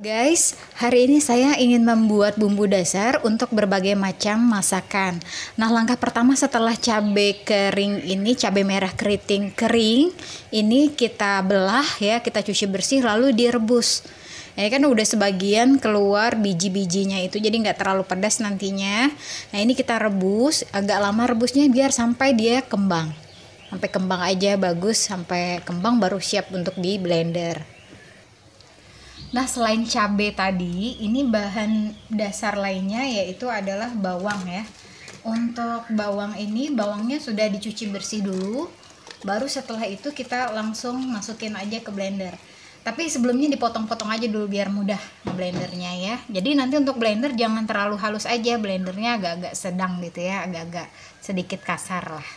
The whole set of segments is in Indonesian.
Guys, hari ini saya ingin membuat bumbu dasar untuk berbagai macam masakan. Nah, langkah pertama setelah cabai kering ini, cabai merah keriting kering, ini kita belah ya, kita cuci bersih lalu direbus. Ini kan udah sebagian keluar biji-bijinya itu, jadi nggak terlalu pedas nantinya. Nah, ini kita rebus, agak lama rebusnya biar sampai dia kembang. Sampai kembang aja bagus, sampai kembang baru siap untuk di blender. Nah, selain cabai tadi, ini bahan dasar lainnya yaitu adalah bawang ya. Untuk bawang ini, bawangnya sudah dicuci bersih dulu. Baru setelah itu kita langsung masukin aja ke blender. Tapi sebelumnya dipotong-potong aja dulu biar mudah blendernya ya. Jadi nanti untuk blender jangan terlalu halus aja, blendernya agak-agak sedang gitu ya, agak-agak sedikit kasar lah.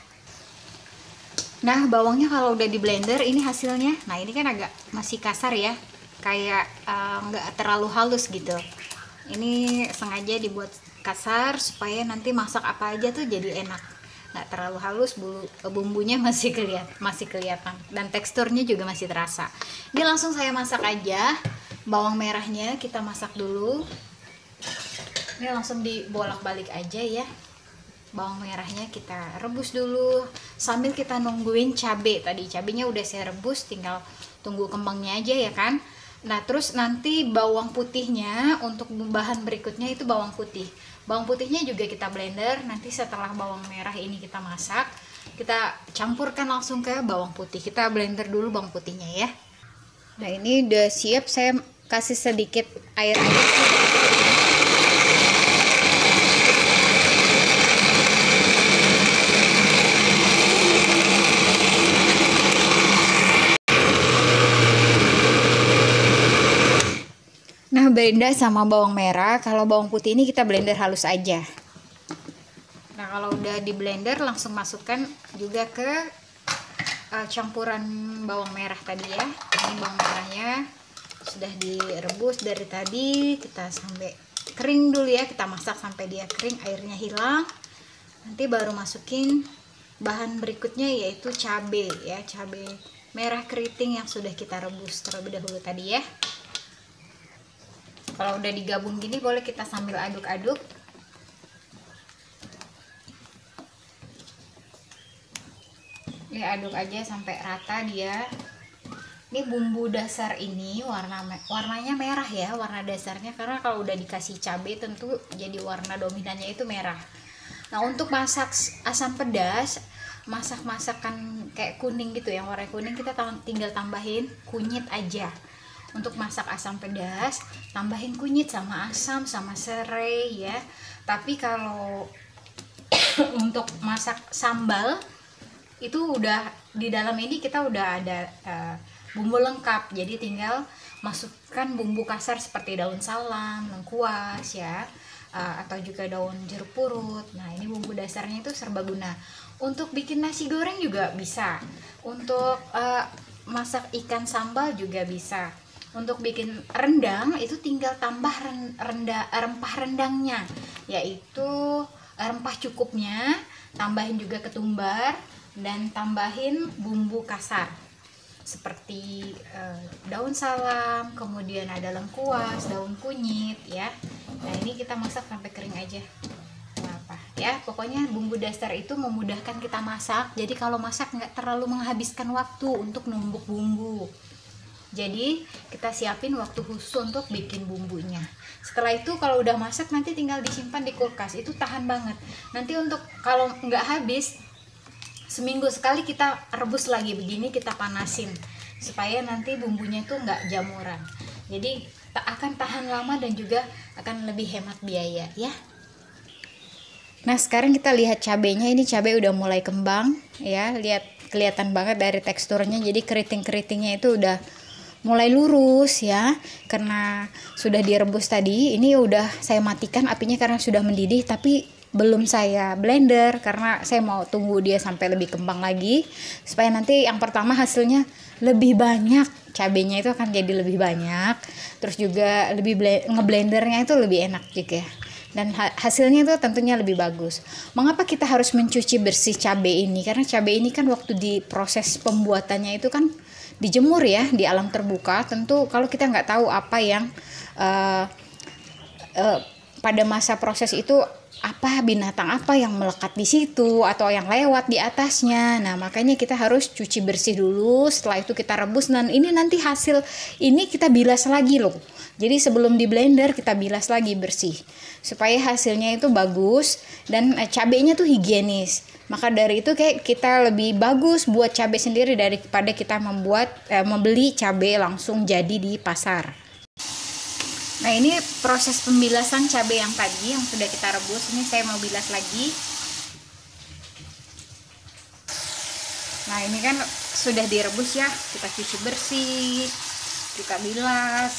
Nah, bawangnya kalau udah di blender ini hasilnya. Nah, ini kan agak masih kasar ya. Kayak nggak terlalu halus gitu. Ini sengaja dibuat kasar supaya nanti masak apa aja tuh jadi enak, nggak terlalu halus, bumbunya masih kelihatan dan teksturnya juga masih terasa. Ini langsung saya masak aja. Bawang merahnya kita masak dulu, ini langsung dibolak-balik aja ya. Bawang merahnya kita rebus dulu sambil kita nungguin cabai. Tadi cabainya udah saya rebus, tinggal tunggu kembangnya aja ya kan. Nah, terus nanti bawang putihnya untuk bahan berikutnya itu bawang putih. Bawang putihnya juga kita blender. Nanti setelah bawang merah ini kita masak, kita campurkan langsung ke bawang putih. Kita blender dulu bawang putihnya ya. Nah, ini udah siap, saya kasih sedikit air aja. Nah, beda sama bawang merah, kalau bawang putih ini kita blender halus aja. Nah, kalau udah di blender langsung masukkan juga ke campuran bawang merah tadi ya. Ini bawang merahnya sudah direbus dari tadi, kita sampai kering dulu ya, kita masak sampai dia kering, airnya hilang. Nanti baru masukin bahan berikutnya yaitu cabai ya, cabai merah keriting yang sudah kita rebus terlebih dahulu tadi ya. Kalau udah digabung gini boleh kita sambil aduk-aduk. Ini aduk aja sampai rata dia. Ini bumbu dasar ini warnanya merah ya, warna dasarnya, karena kalau udah dikasih cabai tentu jadi warna dominannya itu merah. Nah, untuk masak asam pedas, masak-masakan kayak kuning gitu yang warna kuning, kita tinggal tambahin kunyit aja. Untuk masak asam pedas, tambahin kunyit sama asam sama serai ya. Tapi kalau untuk masak sambal itu udah di dalam ini kita udah ada bumbu lengkap. Jadi tinggal masukkan bumbu kasar seperti daun salam, lengkuas ya, atau juga daun jeruk purut. Nah, ini bumbu dasarnya itu serbaguna. Untuk bikin nasi goreng juga bisa. Untuk masak ikan sambal juga bisa. Untuk bikin rendang itu tinggal tambah rempah rendangnya, yaitu rempah cukupnya, tambahin juga ketumbar dan tambahin bumbu kasar seperti daun salam, kemudian ada lengkuas, daun kunyit ya. Nah, ini kita masak sampai kering aja. Apa ya, pokoknya bumbu dasar itu memudahkan kita masak. Jadi kalau masak nggak terlalu menghabiskan waktu untuk numbuk bumbu. Jadi kita siapin waktu khusus untuk bikin bumbunya. Setelah itu kalau udah masak nanti tinggal disimpan di kulkas, itu tahan banget. Nanti untuk kalau nggak habis, seminggu sekali kita rebus lagi begini, kita panasin supaya nanti bumbunya itu nggak jamuran. Jadi akan tahan lama dan juga akan lebih hemat biaya ya. Nah, sekarang kita lihat cabenya. Ini cabai udah mulai kembang ya, lihat kelihatan banget dari teksturnya. Jadi keriting-keritingnya itu udah mulai lurus ya, karena sudah direbus tadi. Ini udah saya matikan apinya karena sudah mendidih, tapi belum saya blender karena saya mau tunggu dia sampai lebih kembang lagi supaya nanti yang pertama hasilnya lebih banyak, cabenya itu akan jadi lebih banyak, terus juga lebih ngeblendernya itu lebih enak juga dan hasilnya itu tentunya lebih bagus. Mengapa kita harus mencuci bersih cabai ini? Karena cabai ini kan waktu di proses pembuatannya itu kan dijemur ya di alam terbuka. Tentu kalau kita nggak tahu apa yang uh, pada masa proses itu apa binatang apa yang melekat di situ atau yang lewat di atasnya. Nah, makanya kita harus cuci bersih dulu. Setelah itu kita rebus, dan ini nanti hasil ini kita bilas lagi loh. Jadi sebelum di blender kita bilas lagi bersih supaya hasilnya itu bagus dan cabenya tuh higienis. Maka dari itu kayak kita lebih bagus buat cabai sendiri daripada kita membeli cabai langsung jadi di pasar. Nah, ini proses pembilasan cabai yang tadi yang sudah kita rebus. Ini saya mau bilas lagi. Nah, ini kan sudah direbus ya, kita cuci bersih, kita bilas.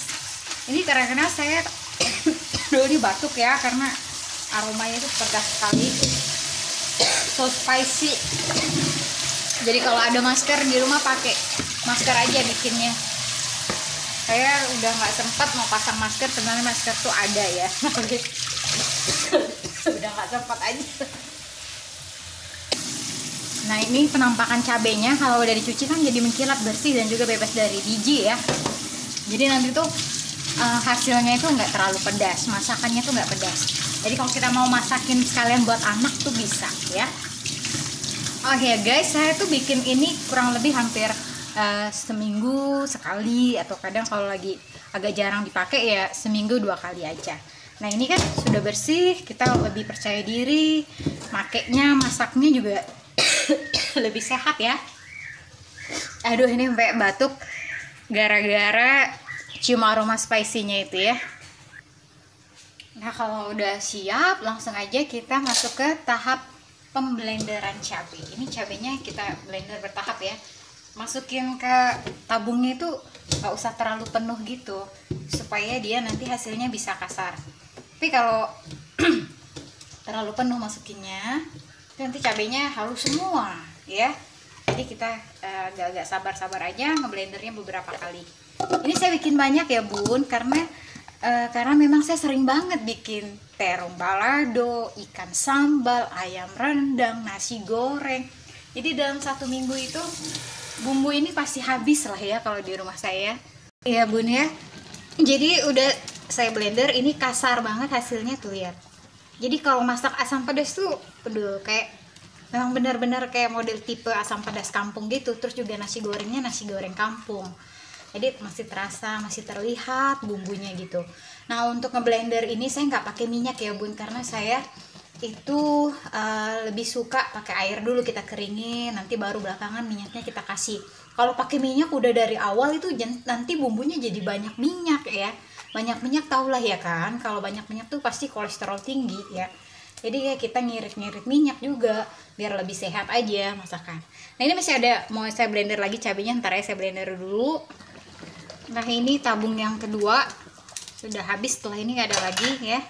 Ini karena saya dulu ini batuk ya, karena aromanya itu pedas sekali, so spicy. Jadi kalau ada masker di rumah pakai masker aja bikinnya. Saya udah nggak sempat mau pasang masker, sebenarnya masker tuh ada ya. Udah nggak sempat aja. Nah, ini penampakan cabenya kalau udah dicuci kan jadi mengkilat bersih dan juga bebas dari biji ya. Jadi nanti tuh hasilnya itu nggak terlalu pedas, masakannya tuh nggak pedas. Jadi kalau kita mau masakin sekalian buat anak tuh bisa ya. Oke guys, saya tuh bikin ini kurang lebih hampir seminggu sekali, atau kadang kalau lagi agak jarang dipakai ya seminggu 2 kali aja. Nah, ini kan sudah bersih, kita lebih percaya diri, makainya masaknya juga lebih sehat ya. Aduh, ini sampai batuk gara-gara cium aroma spicy-nya itu ya. Nah, kalau udah siap langsung aja kita masuk ke tahap pemblenderan cabai. Ini cabainya kita blender bertahap ya. Masukin ke tabungnya itu gak usah terlalu penuh gitu supaya dia nanti hasilnya bisa kasar. Tapi kalau terlalu penuh masukinnya nanti cabainya halus semua ya. Jadi kita agak-agak sabar-sabar aja ngeblendernya beberapa kali. Ini saya bikin banyak ya bun, karena memang saya sering banget bikin terong balado, ikan sambal, ayam rendang, nasi goreng. Jadi dalam 1 minggu itu bumbu ini pasti habis lah ya kalau di rumah saya. Iya bun ya. Jadi udah saya blender, ini kasar banget hasilnya tuh lihat. Jadi kalau masak asam pedas tuh, aduh, kayak memang benar-benar kayak model tipe asam pedas kampung gitu. Terus juga nasi gorengnya nasi goreng kampung. Jadi masih terasa, masih terlihat bumbunya gitu. Nah, untuk ngeblender ini saya nggak pakai minyak ya bun, karena saya itu lebih suka pakai air dulu kita keringin, nanti baru belakangan minyaknya kita kasih. Kalau pakai minyak udah dari awal itu nanti bumbunya jadi banyak minyak ya. Banyak minyak tahulah ya kan, kalau banyak minyak tuh pasti kolesterol tinggi ya. Jadi ya kita ngirit-ngirit minyak juga biar lebih sehat aja masakan. Nah, ini masih ada, mau saya blender lagi cabenya, ntar ya saya blender dulu. Nah, ini tabung yang kedua sudah habis, setelah ini nggak ada lagi ya.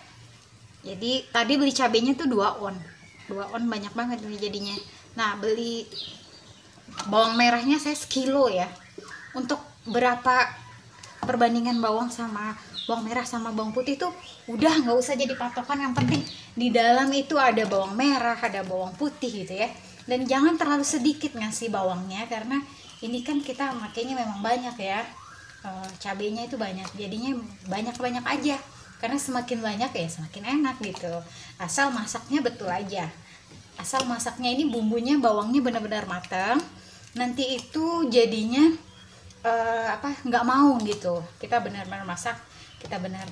Jadi tadi beli cabenya tuh 2 on banyak banget nih jadinya. Nah, beli bawang merahnya saya sekilo ya. Untuk berapa perbandingan bawang merah sama bawang putih tuh udah nggak usah jadi patokan, yang penting di dalam itu ada bawang merah, ada bawang putih gitu ya. Dan jangan terlalu sedikit ngasih bawangnya, karena ini kan kita makanya memang banyak ya. Cabenya itu banyak, jadinya banyak-banyak aja. Karena semakin banyak ya semakin enak gitu. Asal masaknya betul aja. Asal masaknya ini bumbunya, bawangnya benar-benar matang. Nanti itu jadinya nggak mau gitu. Kita benar-benar masak, kita benar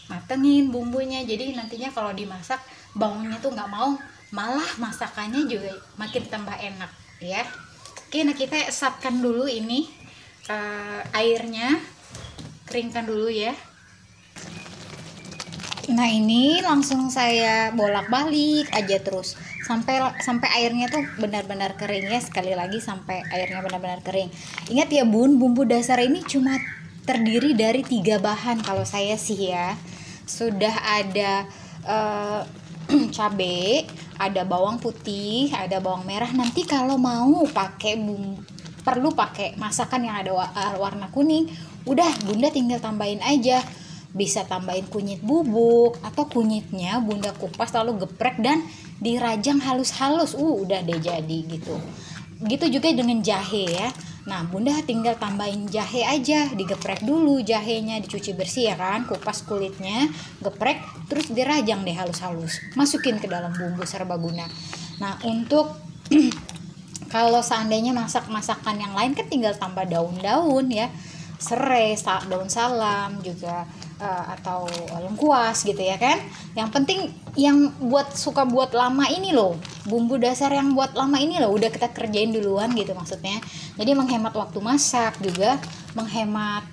matengin bumbunya. Jadi nantinya kalau dimasak bawangnya tuh nggak mau, malah masakannya juga makin tambah enak ya. Oke, nah kita esapkan dulu ini airnya, keringkan dulu ya. Nah, ini langsung saya bolak-balik aja terus sampai airnya tuh benar-benar kering ya. Sekali lagi sampai airnya benar-benar kering. Ingat ya bun, bumbu dasar ini cuma terdiri dari 3 bahan kalau saya sih ya. Sudah ada cabai, ada bawang putih, ada bawang merah. Nanti kalau mau pakai perlu pakai masakan yang ada warna kuning, udah bunda tinggal tambahin aja. Bisa tambahin kunyit bubuk atau kunyitnya bunda kupas lalu geprek dan dirajang halus-halus, udah deh jadi gitu. Gitu juga dengan jahe ya. Nah, Bunda tinggal tambahin jahe aja, digeprek dulu jahenya, dicuci bersih ya kan, kupas kulitnya, geprek, terus dirajang deh halus-halus. Masukin ke dalam bumbu serbaguna. Nah, untuk kalau seandainya masak masakan yang lain kan tinggal tambah daun-daun ya, serai, daun salam juga, atau lengkuas gitu ya kan. Yang penting yang suka buat lama ini loh, bumbu dasar yang buat lama ini loh udah kita kerjain duluan gitu maksudnya. Jadi menghemat waktu masak, juga menghemat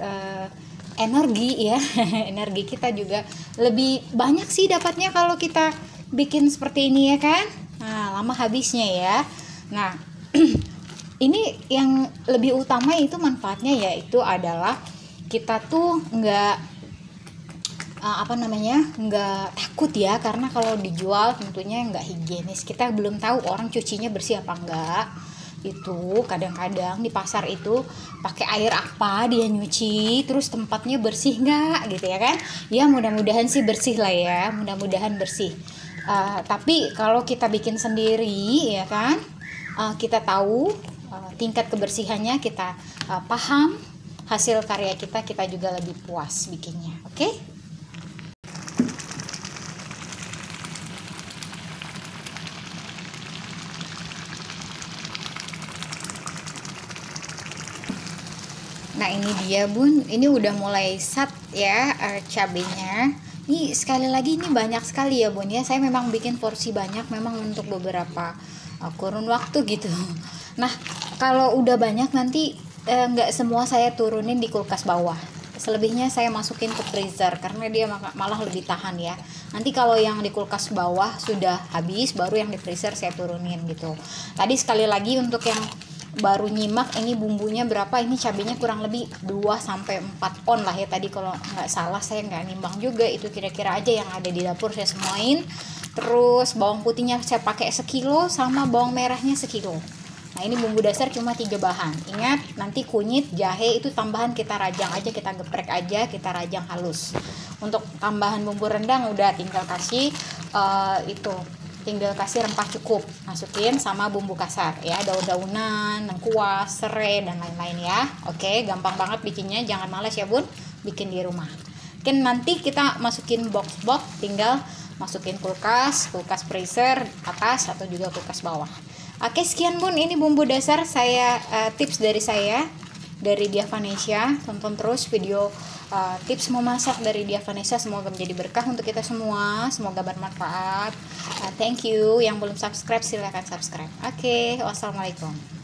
energi ya. Energi kita juga lebih banyak sih dapatnya kalau kita bikin seperti ini ya kan. Nah, lama habisnya ya. Nah, ini yang lebih utama itu manfaatnya, yaitu adalah kita tuh nggak nggak takut ya, karena kalau dijual tentunya nggak higienis. Kita belum tahu orang cucinya bersih apa enggak. Itu kadang-kadang di pasar itu pakai air apa dia nyuci, terus tempatnya bersih nggak gitu ya kan. Ya mudah-mudahan sih bersih lah ya, mudah-mudahan bersih. Tapi kalau kita bikin sendiri ya kan, kita tahu tingkat kebersihannya, kita paham hasil karya kita juga lebih puas bikinnya. Oke? Nah, ini dia Bun, ini udah mulai sat ya cabenya. Ini sekali lagi ini banyak sekali ya Bun ya. Saya memang bikin porsi banyak memang untuk beberapa kurun waktu gitu. Nah, kalau udah banyak nanti nggak semua saya turunin di kulkas bawah. Selebihnya saya masukin ke freezer karena dia malah lebih tahan ya. Nanti kalau yang di kulkas bawah sudah habis, baru yang di freezer saya turunin gitu. Tadi sekali lagi untuk yang baru nyimak, ini bumbunya berapa, ini cabenya kurang lebih 2-4 on lah ya tadi kalau nggak salah, saya nggak nimbang juga, itu kira-kira aja yang ada di dapur saya semuain. Terus bawang putihnya saya pakai 1 kilo sama bawang merahnya 1 kilo. Nah, ini bumbu dasar cuma 3 bahan. Ingat, nanti kunyit, jahe itu tambahan kita rajang aja, kita geprek aja, kita rajang halus. Untuk tambahan bumbu rendang udah tinggal kasih tinggal kasih rempah cukup, masukin sama bumbu kasar ya, daun-daunan, lengkuas, serai dan lain-lain ya. Oke, gampang banget bikinnya, jangan males ya Bun, bikin di rumah. Oke, nanti kita masukin box-box, tinggal masukin kulkas freezer atas atau juga kulkas bawah. Oke, sekian Bun, ini bumbu dasar saya, tips dari saya dari Dia Vanessa. Tonton terus video tips memasak dari Dia Vanessa, semoga menjadi berkah untuk kita semua, semoga bermanfaat. Thank you. Yang belum subscribe silahkan subscribe. Oke, wassalamualaikum.